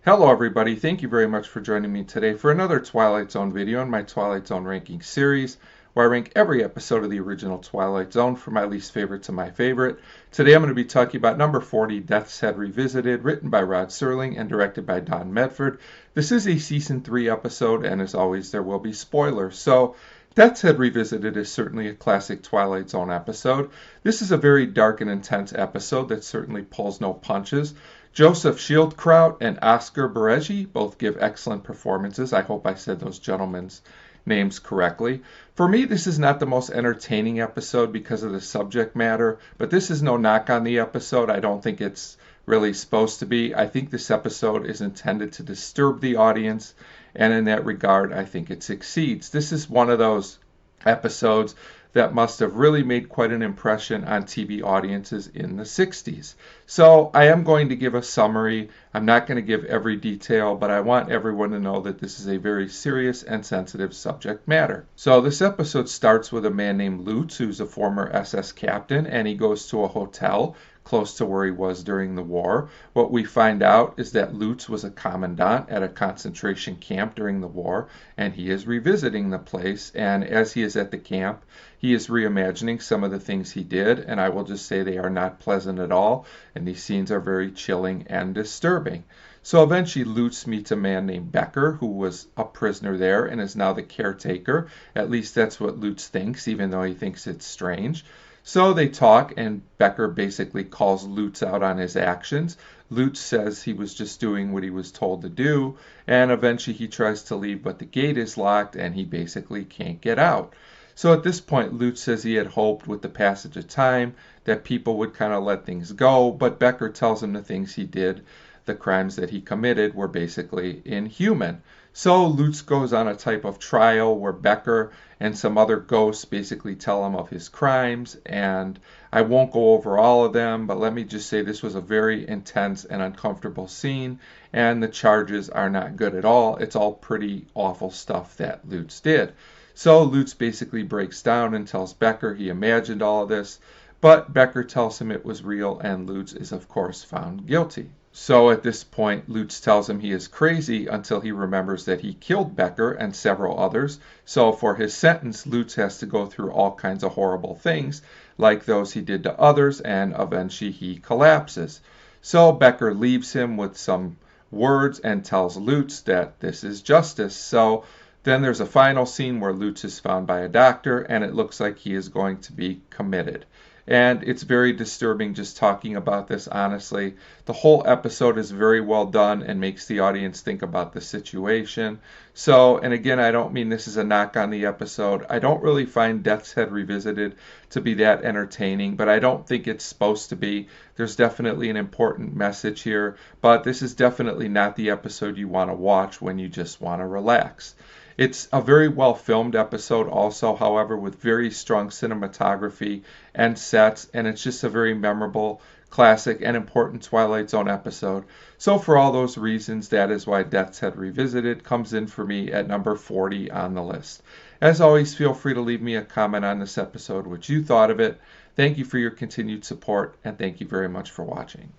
Hello everybody, thank you very much for joining me today for another Twilight Zone video in my Twilight Zone ranking series, where I rank every episode of the original Twilight Zone from my least favorite to my favorite. Today I'm going to be talking about number 40, Death's Head Revisited, written by Rod Serling and directed by Don Medford. This is a season 3 episode, and as always there will be spoilers. So Death's Head Revisited is certainly a classic Twilight Zone episode. This is a very dark and intense episode that certainly pulls no punches. Joseph Schildkraut and Oscar Bereji both give excellent performances. I hope I said those gentlemen's names correctly. For me, this is not the most entertaining episode because of the subject matter, but this is no knock on the episode. I don't think it's really supposed to be. I think this episode is intended to disturb the audience, and in that regard, I think it succeeds. This is one of those episodes that must have really made quite an impression on TV audiences in the 60s. So I am going to give a summary. I'm not going to give every detail, but I want everyone to know that this is a very serious and sensitive subject matter. So this episode starts with a man named Lutz, who's a former SS captain, and he goes to a hotel close to where he was during the war. What we find out is that Lutz was a commandant at a concentration camp during the war, and he is revisiting the place, and as he is at the camp, he is reimagining some of the things he did, and I will just say they are not pleasant at all, and these scenes are very chilling and disturbing. So eventually Lutz meets a man named Becker, who was a prisoner there and is now the caretaker. At least that's what Lutz thinks, even though he thinks it's strange. So they talk, and Becker basically calls Lutz out on his actions. Lutz says he was just doing what he was told to do, and eventually he tries to leave, but the gate is locked, and he basically can't get out. So at this point, Lutz says he had hoped with the passage of time that people would kind of let things go, but Becker tells him the things he did, the crimes that he committed, were basically inhuman. So Lutz goes on a type of trial where Becker and some other ghosts basically tell him of his crimes, and I won't go over all of them, but let me just say this was a very intense and uncomfortable scene, and the charges are not good at all. It's all pretty awful stuff that Lutz did. So Lutz basically breaks down and tells Becker he imagined all of this, but Becker tells him it was real, and Lutz is of course found guilty. So at this point, Lutz tells him he is crazy until he remembers that he killed Becker and several others. So for his sentence, Lutz has to go through all kinds of horrible things, like those he did to others, and eventually he collapses. So Becker leaves him with some words and tells Lutz that this is justice. So then there's a final scene where Lutz is found by a doctor, and it looks like he is going to be committed. And it's very disturbing just talking about this, honestly. The whole episode is very well done and makes the audience think about the situation. So, and again, I don't mean this is a knock on the episode. I don't really find Death's Head Revisited to be that entertaining, but I don't think it's supposed to be. There's definitely an important message here, but this is definitely not the episode you want to watch when you just want to relax. It's a very well filmed episode also, however, with very strong cinematography and sets, and it's just a very memorable, classic, and important Twilight Zone episode. So for all those reasons, that is why Death's Head Revisited comes in for me at number 40 on the list. As always, feel free to leave me a comment on this episode, what you thought of it. Thank you for your continued support, and thank you very much for watching.